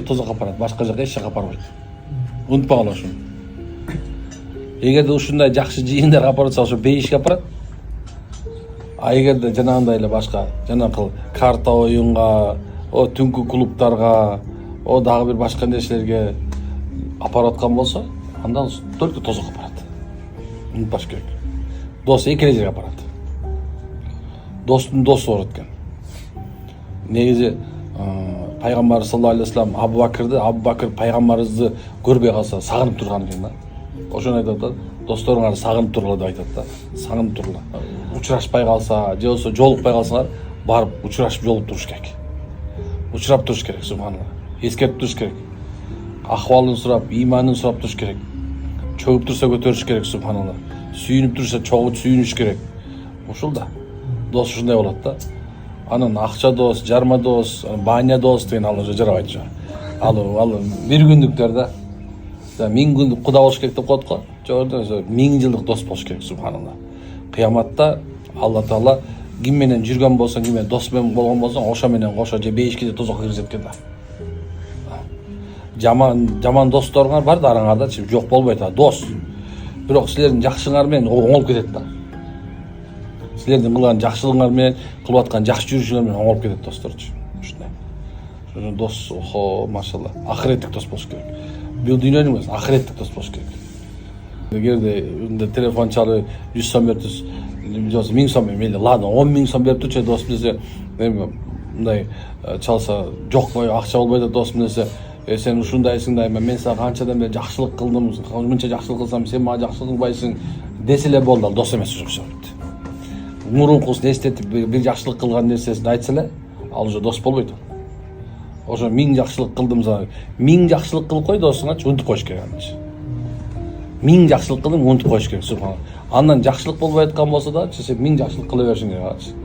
тозак апарат, башка жака эч жака апарбайт. Унутпагыла ошону. Эгерде ушундай жакшы жыйындарга апарып атса, ошо бейишке апарат. А эгерде жанагындай эле башка, жанакыл карта оюнга, түнкү клубтарга, дагы бир башка нерселерге апарып аткан болсо, андан только тозак апарат. Унутпаш керек. Дос эки жерге апарат. Достун досу бар экен. Негизи пайгамбар саллаллаху алейхи вассалам Абу Бакыр пайгамбарыбызды көрбөй калса сагынып турган экен да. Ошону айтат да, досторуңарды сагынып тургула деп айтат да. Сагынып тургула. Учурашпай калса, же болбосо жолукпай калсаңар, барып учурашып жолугуп туруш керек. Учурап туруш керек, субханалла. Эскертип туруш керек. Акыбалын сурап, иманын сурап туруш керек. Чөгүп турса көтөрүш керек, субханалла. Сүйүнүп турса чогуу сүйүнүш керек. Ушул да. Дос ушундай болот да. Анан акча дос, жарма дос, баня дос деген ал уже жарабайт жо. Ал бир күндүктөр да. 1000 күндүк куда болуш керек деп коет го. Жогоруда 1000 жылдык дос болуш керек, субханалла. Кыяматта Алла Таала ким менен жүргөн болсоң, ким менен дос менен болгон болсоң, ошо менен кошо же бейишке же тозокко киргизет экен да. Жаман досторуңар бар да араңарда, жок болбойт а дос. Бирок силердин жакшылыгыңар менен оңолуп кетет да. Силердин кылган жакшылыгыңар менен, кылып аткан жакшы жүрүшүңөр менен оңолуп кетет досторчу. Ушундай. Ошон дос, машалла, ахиреттик дос болуш керек. Бул дүйнөнүн эмес, ахиреттик дос болуш керек. Эгерде телефон чалып 100 сом берип турса, 1000 сом мейли, ладно, 10.000 сом берип турчу дос десе, мындай чалса, жок акча болбойт да дос десе, сен ушундайсың да, мен сага канчадан бери жакшылык кылдым, мынча жакшылык кылсам, сен мага жакшылык кылбайсың десе эле болду, ал дос эмес ошо. Мурункусын эстетип бир жакшылык кылган нерсесин айтса эле, ал уже дос болбойт. Ошо 1000 жакшылык кылдым сага. 1000 жакшылык кылып кой досуңачы, унутуп коюш керек анычы. 1000 жакшылык кылдым, унутуп коюш керек, субханалла. Андан жакшылык болбой аткан болсо да, сен 1000 жакшылык кыла беришиң керек.